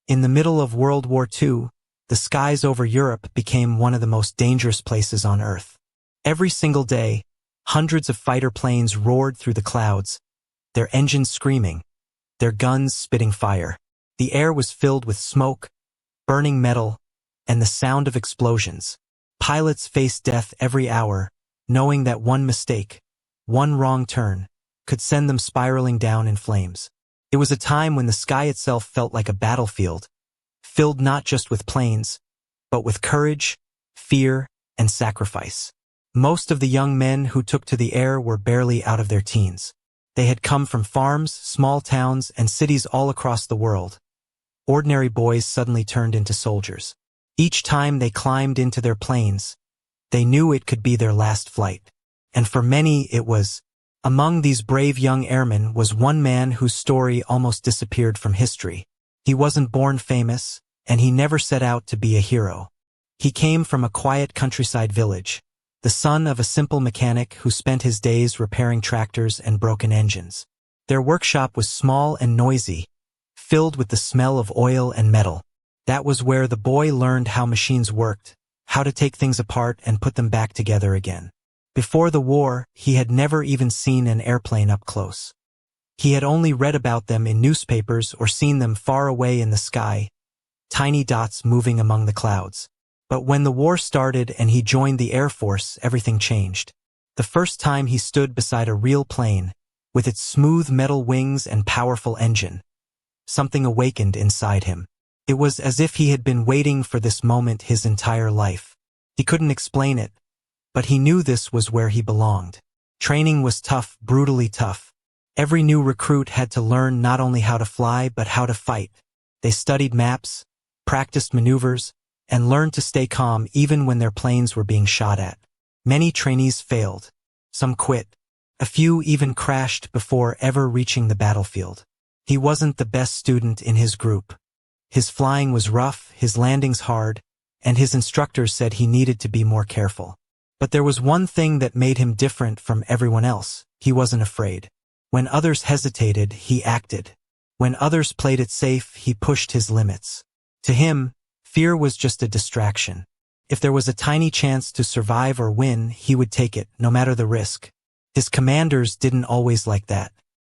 In the middle of World War II, the skies over Europe became one of the most dangerous places on Earth. Every single day, hundreds of fighter planes roared through the clouds, their engines screaming, their guns spitting fire. The air was filled with smoke, burning metal, and the sound of explosions. Pilots faced death every hour, knowing that one mistake, one wrong turn, could send them spiraling down in flames. It was a time when the sky itself felt like a battlefield, filled not just with planes, but with courage, fear, and sacrifice. Most of the young men who took to the air were barely out of their teens. They had come from farms, small towns, and cities all across the world. Ordinary boys suddenly turned into soldiers. Each time they climbed into their planes, they knew it could be their last flight. And for many it was. Among these brave young airmen was one man whose story almost disappeared from history. He wasn't born famous, and he never set out to be a hero. He came from a quiet countryside village, the son of a simple mechanic who spent his days repairing tractors and broken engines. Their workshop was small and noisy, filled with the smell of oil and metal. That was where the boy learned how machines worked, how to take things apart and put them back together again. Before the war, he had never even seen an airplane up close. He had only read about them in newspapers or seen them far away in the sky, tiny dots moving among the clouds. But when the war started and he joined the Air Force, everything changed. The first time he stood beside a real plane, with its smooth metal wings and powerful engine, something awakened inside him. It was as if he had been waiting for this moment his entire life. He couldn't explain it, but he knew this was where he belonged. Training was tough, brutally tough. Every new recruit had to learn not only how to fly, but how to fight. They studied maps, practiced maneuvers, and learned to stay calm even when their planes were being shot at. Many trainees failed. Some quit. A few even crashed before ever reaching the battlefield. He wasn't the best student in his group. His flying was rough, his landings hard, and his instructors said he needed to be more careful. But there was one thing that made him different from everyone else. He wasn't afraid. When others hesitated, he acted. When others played it safe, he pushed his limits. To him, fear was just a distraction. If there was a tiny chance to survive or win, he would take it, no matter the risk. His commanders didn't always like that.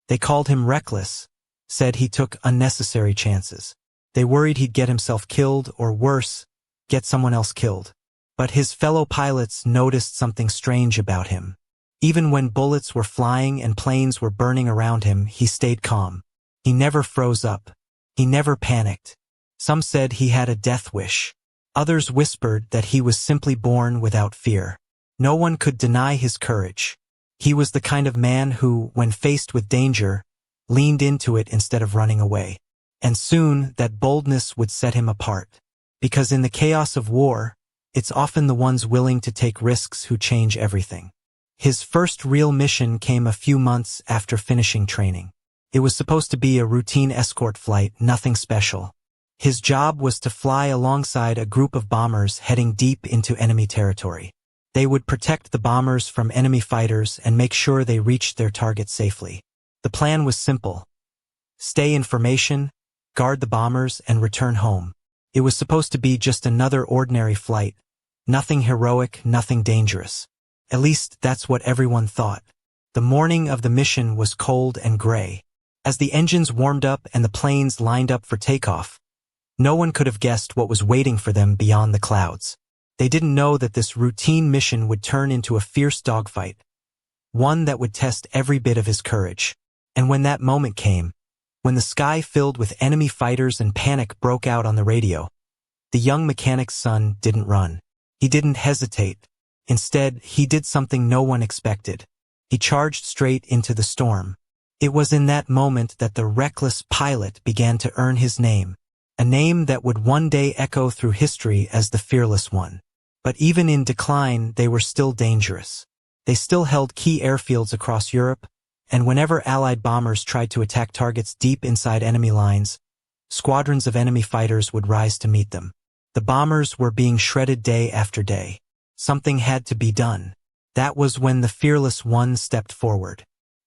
They called him reckless, said he took unnecessary chances. They worried he'd get himself killed, or worse, get someone else killed. But his fellow pilots noticed something strange about him. Even when bullets were flying and planes were burning around him, he stayed calm. He never froze up. He never panicked. Some said he had a death wish. Others whispered that he was simply born without fear. No one could deny his courage. He was the kind of man who, when faced with danger, leaned into it instead of running away. And soon, that boldness would set him apart. Because in the chaos of war, it's often the ones willing to take risks who change everything. His first real mission came a few months after finishing training. It was supposed to be a routine escort flight, nothing special. His job was to fly alongside a group of bombers heading deep into enemy territory. They would protect the bombers from enemy fighters and make sure they reached their target safely. The plan was simple. Stay in formation, guard the bombers, and return home. It was supposed to be just another ordinary flight. Nothing heroic, nothing dangerous. At least that's what everyone thought. The morning of the mission was cold and gray. As the engines warmed up and the planes lined up for takeoff, no one could have guessed what was waiting for them beyond the clouds. They didn't know that this routine mission would turn into a fierce dogfight, one that would test every bit of his courage. And when that moment came, when the sky filled with enemy fighters and panic broke out on the radio, the young mechanic's son didn't run. He didn't hesitate. Instead, he did something no one expected. He charged straight into the storm. It was in that moment that the reckless pilot began to earn his name, a name that would one day echo through history as the fearless one. But even in decline, they were still dangerous. They still held key airfields across Europe, and whenever Allied bombers tried to attack targets deep inside enemy lines, squadrons of enemy fighters would rise to meet them. The bombers were being shredded day after day. Something had to be done. That was when the fearless one stepped forward.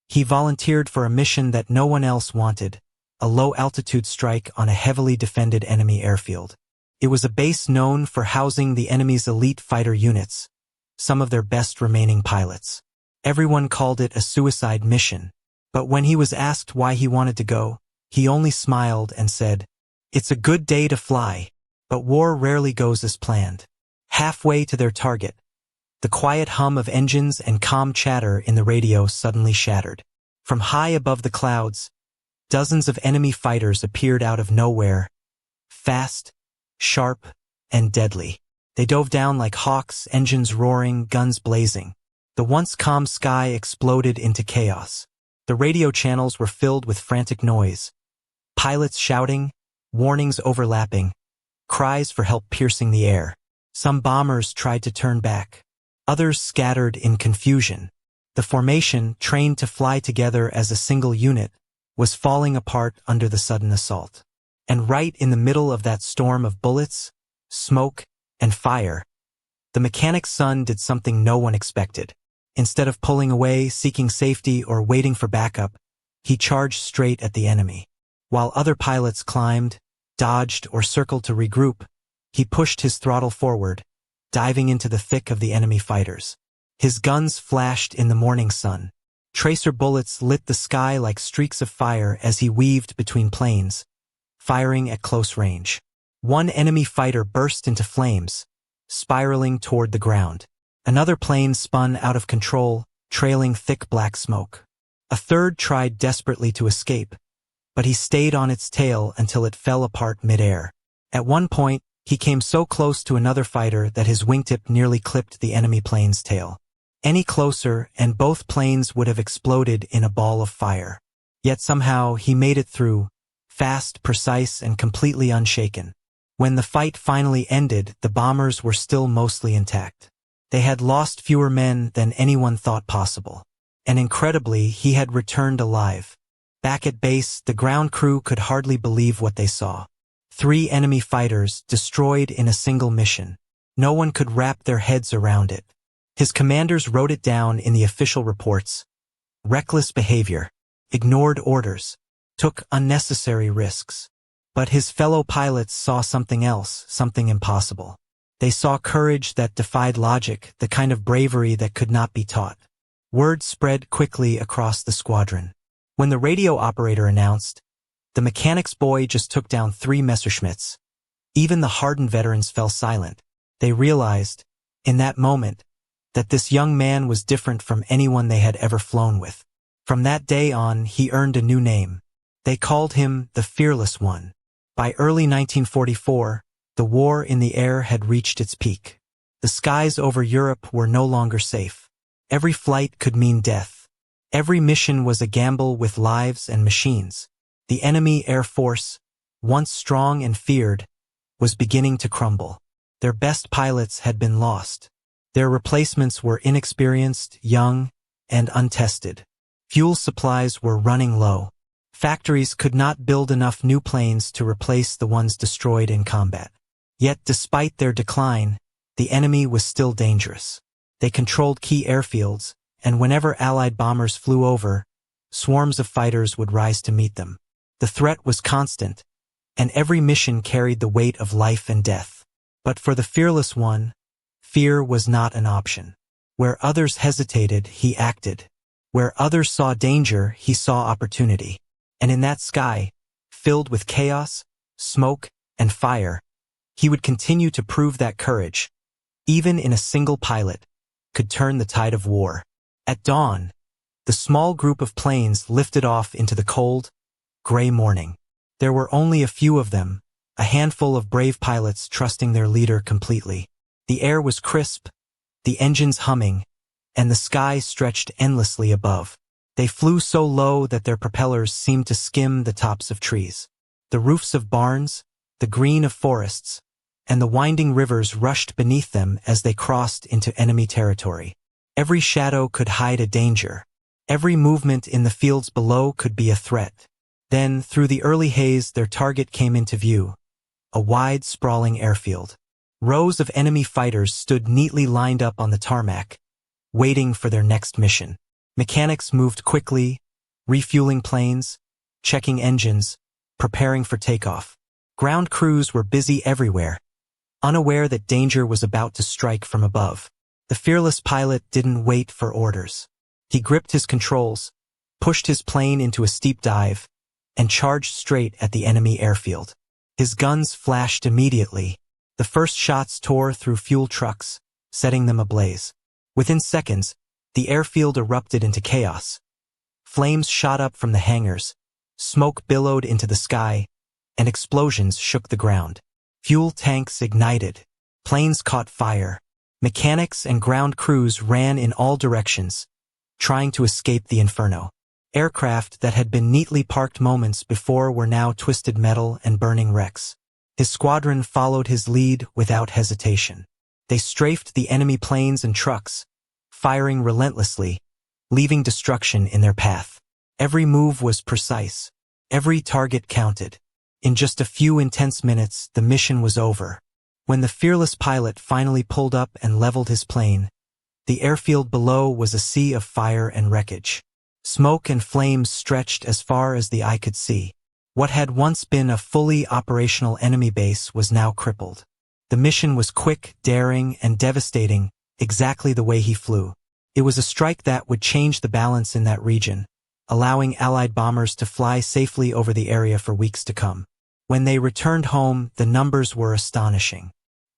He volunteered for a mission that no one else wanted, a low-altitude strike on a heavily defended enemy airfield. It was a base known for housing the enemy's elite fighter units, some of their best remaining pilots. Everyone called it a suicide mission, but when he was asked why he wanted to go, he only smiled and said, "It's a good day to fly, but war rarely goes as planned." Halfway to their target, the quiet hum of engines and calm chatter in the radio suddenly shattered. From high above the clouds, dozens of enemy fighters appeared out of nowhere, fast, sharp, and deadly. They dove down like hawks, engines roaring, guns blazing. The once calm sky exploded into chaos. The radio channels were filled with frantic noise, pilots shouting, warnings overlapping, cries for help piercing the air. Some bombers tried to turn back. Others scattered in confusion. The formation, trained to fly together as a single unit, was falling apart under the sudden assault. And right in the middle of that storm of bullets, smoke, and fire, the mechanic's son did something no one expected. Instead of pulling away, seeking safety, or waiting for backup, he charged straight at the enemy. While other pilots climbed, dodged, or circled to regroup, he pushed his throttle forward, diving into the thick of the enemy fighters. His guns flashed in the morning sun. Tracer bullets lit the sky like streaks of fire as he weaved between planes, firing at close range. One enemy fighter burst into flames, spiraling toward the ground. Another plane spun out of control, trailing thick black smoke. A third tried desperately to escape, but he stayed on its tail until it fell apart midair. At one point, he came so close to another fighter that his wingtip nearly clipped the enemy plane's tail. Any closer, and both planes would have exploded in a ball of fire. Yet somehow he made it through, fast, precise, and completely unshaken. When the fight finally ended, the bombers were still mostly intact. They had lost fewer men than anyone thought possible. And incredibly, he had returned alive. Back at base, the ground crew could hardly believe what they saw. 3 enemy fighters destroyed in a single mission. No one could wrap their heads around it. His commanders wrote it down in the official reports. Reckless behavior, ignored orders, took unnecessary risks. But his fellow pilots saw something else, something impossible. They saw courage that defied logic, the kind of bravery that could not be taught. Word spread quickly across the squadron. When the radio operator announced, "The mechanic's boy just took down 3 Messerschmitts," even the hardened veterans fell silent. They realized, in that moment, that this young man was different from anyone they had ever flown with. From that day on, he earned a new name. They called him the Fearless One. By early 1944, the war in the air had reached its peak. The skies over Europe were no longer safe. Every flight could mean death. Every mission was a gamble with lives and machines. The enemy air force, once strong and feared, was beginning to crumble. Their best pilots had been lost. Their replacements were inexperienced, young, and untested. Fuel supplies were running low. Factories could not build enough new planes to replace the ones destroyed in combat. Yet despite their decline, the enemy was still dangerous. They controlled key airfields, and whenever Allied bombers flew over, swarms of fighters would rise to meet them. The threat was constant, and every mission carried the weight of life and death. But for the Fearless One, fear was not an option. Where others hesitated, he acted. Where others saw danger, he saw opportunity. And in that sky, filled with chaos, smoke, and fire, he would continue to prove that courage, even in a single pilot, could turn the tide of war. At dawn, the small group of planes lifted off into the cold, gray morning. There were only a few of them, a handful of brave pilots trusting their leader completely. The air was crisp, the engines humming, and the sky stretched endlessly above. They flew so low that their propellers seemed to skim the tops of trees. The roofs of barns, the green of forests, and the winding rivers rushed beneath them as they crossed into enemy territory. Every shadow could hide a danger. Every movement in the fields below could be a threat. Then, through the early haze, their target came into view, a wide, sprawling airfield. Rows of enemy fighters stood neatly lined up on the tarmac, waiting for their next mission. Mechanics moved quickly, refueling planes, checking engines, preparing for takeoff. Ground crews were busy everywhere, unaware that danger was about to strike from above. The fearless pilot didn't wait for orders. He gripped his controls, pushed his plane into a steep dive, and charged straight at the enemy airfield. His guns flashed immediately. The first shots tore through fuel trucks, setting them ablaze. Within seconds, the airfield erupted into chaos. Flames shot up from the hangars, smoke billowed into the sky, and explosions shook the ground. Fuel tanks ignited. Planes caught fire. Mechanics and ground crews ran in all directions, trying to escape the inferno. Aircraft that had been neatly parked moments before were now twisted metal and burning wrecks. His squadron followed his lead without hesitation. They strafed the enemy planes and trucks, firing relentlessly, leaving destruction in their path. Every move was precise. Every target counted. In just a few intense minutes, the mission was over. When the fearless pilot finally pulled up and leveled his plane, the airfield below was a sea of fire and wreckage. Smoke and flames stretched as far as the eye could see. What had once been a fully operational enemy base was now crippled. The mission was quick, daring, and devastating, exactly the way he flew. It was a strike that would change the balance in that region, allowing Allied bombers to fly safely over the area for weeks to come. When they returned home, the numbers were astonishing.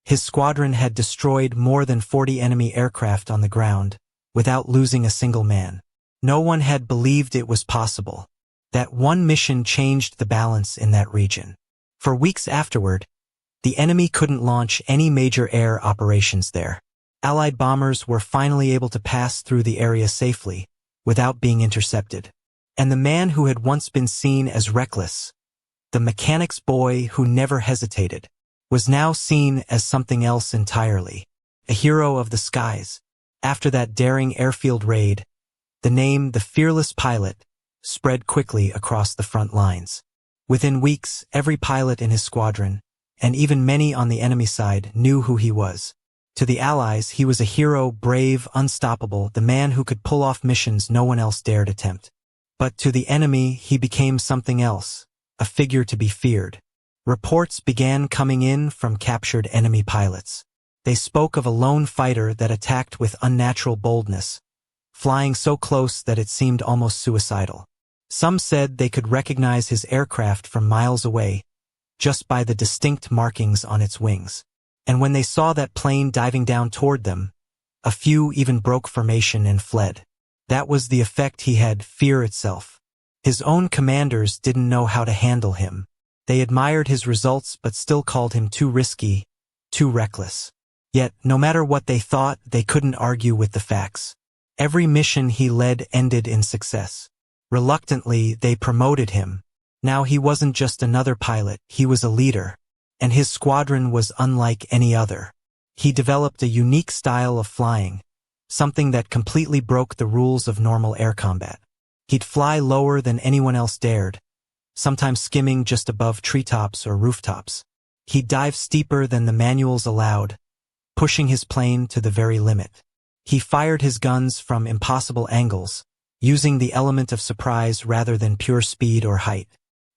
His squadron had destroyed more than 40 enemy aircraft on the ground, without losing a single man. No one had believed it was possible. That one mission changed the balance in that region. For weeks afterward, the enemy couldn't launch any major air operations there. Allied bombers were finally able to pass through the area safely, without being intercepted. And the man who had once been seen as reckless, the mechanic's boy who never hesitated, was now seen as something else entirely, a hero of the skies. After that daring airfield raid, the name the fearless pilot spread quickly across the front lines. Within weeks, every pilot in his squadron, and even many on the enemy side, knew who he was. To the Allies, he was a hero, brave, unstoppable, the man who could pull off missions no one else dared attempt. But to the enemy, he became something else, a figure to be feared. Reports began coming in from captured enemy pilots. They spoke of a lone fighter that attacked with unnatural boldness, flying so close that it seemed almost suicidal. Some said they could recognize his aircraft from miles away, just by the distinct markings on its wings. And when they saw that plane diving down toward them, a few even broke formation and fled. That was the effect he had, fear itself. His own commanders didn't know how to handle him. They admired his results but still called him too risky, too reckless. Yet, no matter what they thought, they couldn't argue with the facts. Every mission he led ended in success. Reluctantly, they promoted him. Now he wasn't just another pilot, he was a leader. And his squadron was unlike any other. He developed a unique style of flying, something that completely broke the rules of normal air combat. He'd fly lower than anyone else dared, sometimes skimming just above treetops or rooftops. He'd dive steeper than the manuals allowed, pushing his plane to the very limit. He fired his guns from impossible angles, using the element of surprise rather than pure speed or height.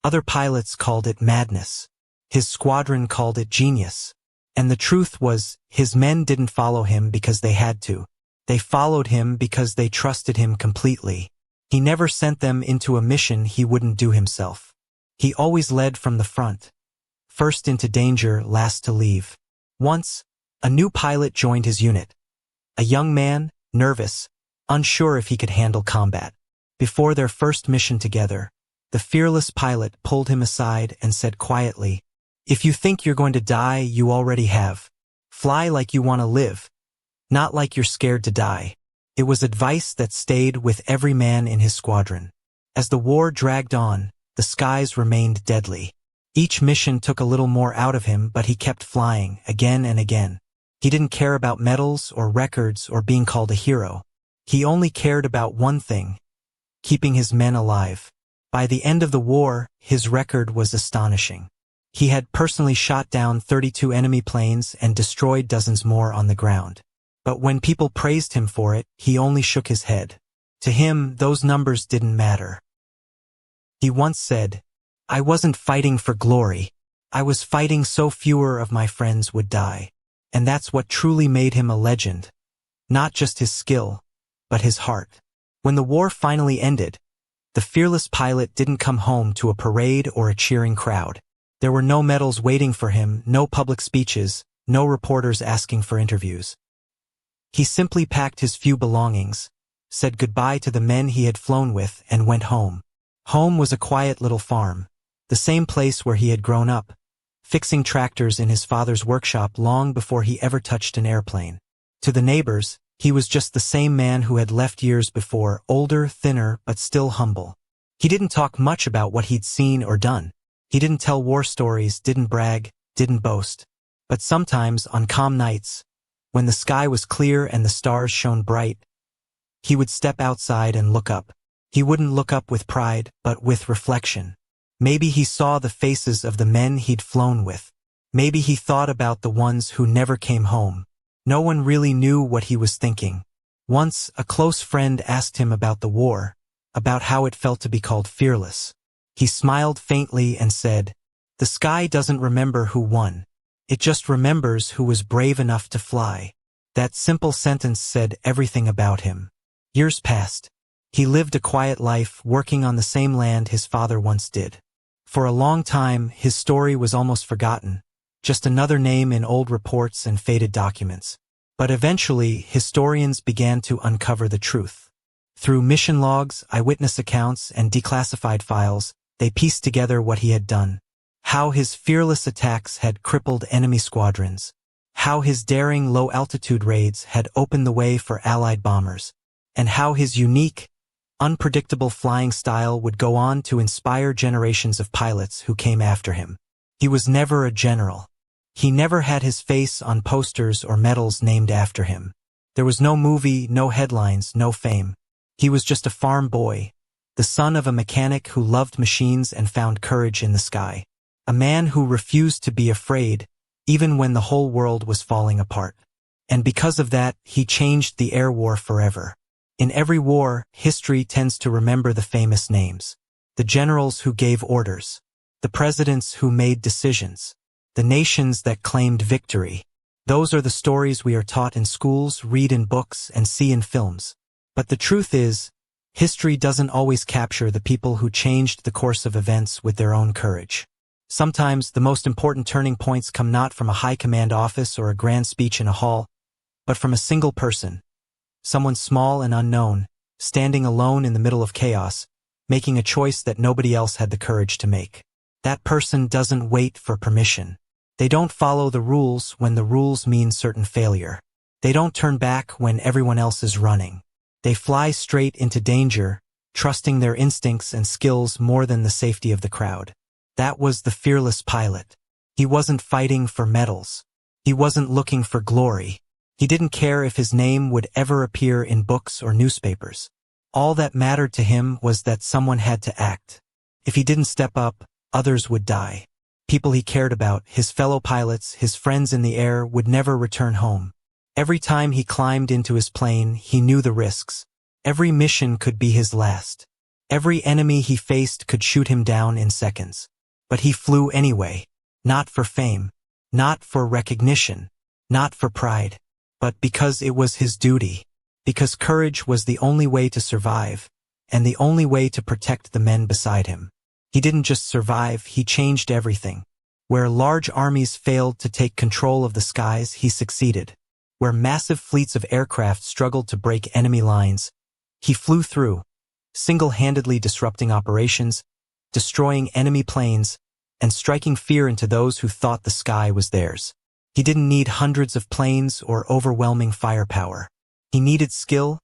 Other pilots called it madness. His squadron called it genius. And the truth was, his men didn't follow him because they had to. They followed him because they trusted him completely. He never sent them into a mission he wouldn't do himself. He always led from the front. First into danger, last to leave. Once, a new pilot joined his unit. A young man, nervous, unsure if he could handle combat. Before their first mission together, the fearless pilot pulled him aside and said quietly, "If you think you're going to die, you already have. Fly like you want to live, not like you're scared to die." It was advice that stayed with every man in his squadron. As the war dragged on, the skies remained deadly. Each mission took a little more out of him, but he kept flying, again and again. He didn't care about medals or records or being called a hero. He only cared about one thing: keeping his men alive. By the end of the war, his record was astonishing. He had personally shot down 32 enemy planes and destroyed dozens more on the ground. But when people praised him for it, he only shook his head. To him, those numbers didn't matter. He once said, I wasn't fighting for glory. I was fighting so fewer of my friends would die. And that's what truly made him a legend. Not just his skill, but his heart. When the war finally ended, the fearless pilot didn't come home to a parade or a cheering crowd. There were no medals waiting for him, no public speeches, no reporters asking for interviews. He simply packed his few belongings, said goodbye to the men he had flown with, and went home. Home was a quiet little farm, the same place where he had grown up, fixing tractors in his father's workshop long before he ever touched an airplane. To the neighbors, he was just the same man who had left years before, older, thinner, but still humble. He didn't talk much about what he'd seen or done. He didn't tell war stories, didn't brag, didn't boast. But sometimes, on calm nights, when the sky was clear and the stars shone bright, he would step outside and look up. He wouldn't look up with pride, but with reflection. Maybe he saw the faces of the men he'd flown with. Maybe he thought about the ones who never came home. No one really knew what he was thinking. Once, a close friend asked him about the war, about how it felt to be called fearless. He smiled faintly and said, "The sky doesn't remember who won. It just remembers who was brave enough to fly." That simple sentence said everything about him. Years passed. He lived a quiet life, working on the same land his father once did. For a long time, his story was almost forgotten, just another name in old reports and faded documents. But eventually, historians began to uncover the truth. Through mission logs, eyewitness accounts, and declassified files, they pieced together what he had done. How his fearless attacks had crippled enemy squadrons. How his daring low-altitude raids had opened the way for Allied bombers. And how his unique, unpredictable flying style would go on to inspire generations of pilots who came after him. He was never a general. He never had his face on posters or medals named after him. There was no movie, no headlines, no fame. He was just a farm boy, the son of a mechanic who loved machines and found courage in the sky. A man who refused to be afraid, even when the whole world was falling apart. And because of that, he changed the air war forever. In every war, history tends to remember the famous names. The generals who gave orders. The presidents who made decisions. The nations that claimed victory. Those are the stories we are taught in schools, read in books, and see in films. But the truth is, history doesn't always capture the people who changed the course of events with their own courage. Sometimes the most important turning points come not from a high command office or a grand speech in a hall, but from a single person. Someone small and unknown, standing alone in the middle of chaos, making a choice that nobody else had the courage to make. That person doesn't wait for permission. They don't follow the rules when the rules mean certain failure. They don't turn back when everyone else is running. They fly straight into danger, trusting their instincts and skills more than the safety of the crowd. That was the fearless pilot. He wasn't fighting for medals. He wasn't looking for glory. He didn't care if his name would ever appear in books or newspapers. All that mattered to him was that someone had to act. If he didn't step up, others would die. People he cared about, his fellow pilots, his friends in the air, would never return home. Every time he climbed into his plane, he knew the risks. Every mission could be his last. Every enemy he faced could shoot him down in seconds. But he flew anyway. Not for fame. Not for recognition. Not for pride. But because it was his duty. Because courage was the only way to survive, and the only way to protect the men beside him. He didn't just survive, he changed everything. Where large armies failed to take control of the skies, he succeeded. Where massive fleets of aircraft struggled to break enemy lines, he flew through, single-handedly disrupting operations, destroying enemy planes, and striking fear into those who thought the sky was theirs. He didn't need hundreds of planes or overwhelming firepower. He needed skill,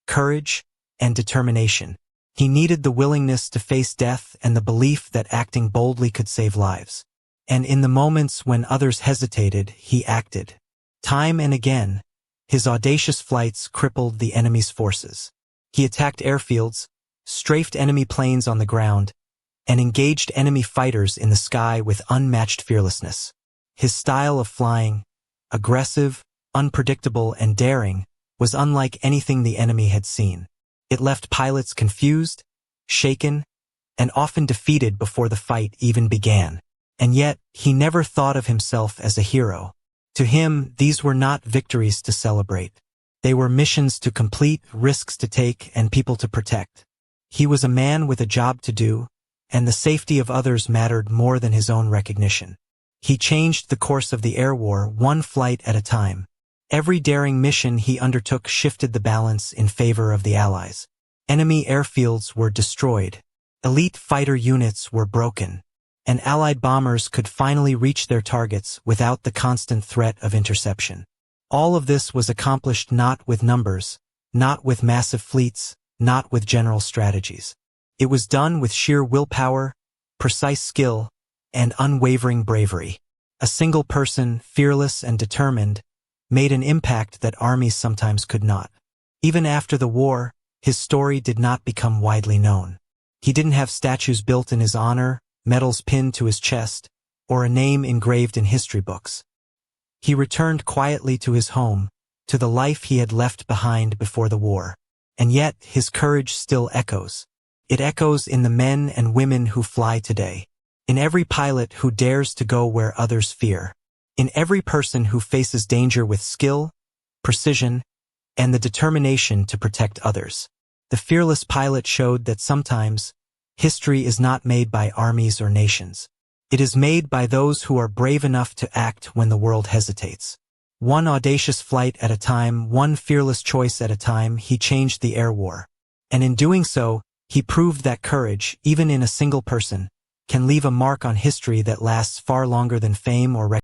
courage, and determination. He needed the willingness to face death and the belief that acting boldly could save lives. And in the moments when others hesitated, he acted. Time and again, his audacious flights crippled the enemy's forces. He attacked airfields, strafed enemy planes on the ground, and engaged enemy fighters in the sky with unmatched fearlessness. His style of flying, aggressive, unpredictable, and daring, was unlike anything the enemy had seen. It left pilots confused, shaken, and often defeated before the fight even began. And yet, he never thought of himself as a hero. To him, these were not victories to celebrate. They were missions to complete, risks to take, and people to protect. He was a man with a job to do, and the safety of others mattered more than his own recognition. He changed the course of the air war one flight at a time. Every daring mission he undertook shifted the balance in favor of the Allies. Enemy airfields were destroyed. Elite fighter units were broken. And Allied bombers could finally reach their targets without the constant threat of interception. All of this was accomplished not with numbers, not with massive fleets, not with general strategies. It was done with sheer willpower, precise skill, and unwavering bravery. A single person, fearless and determined, made an impact that armies sometimes could not. Even after the war, his story did not become widely known. He didn't have statues built in his honor, medals pinned to his chest, or a name engraved in history books. He returned quietly to his home, to the life he had left behind before the war. And yet, his courage still echoes. It echoes in the men and women who fly today, in every pilot who dares to go where others fear, in every person who faces danger with skill, precision, and the determination to protect others. The fearless pilot showed that sometimes, history is not made by armies or nations. It is made by those who are brave enough to act when the world hesitates. One audacious flight at a time, one fearless choice at a time, he changed the air war. And in doing so, he proved that courage, even in a single person, can leave a mark on history that lasts far longer than fame or recognition.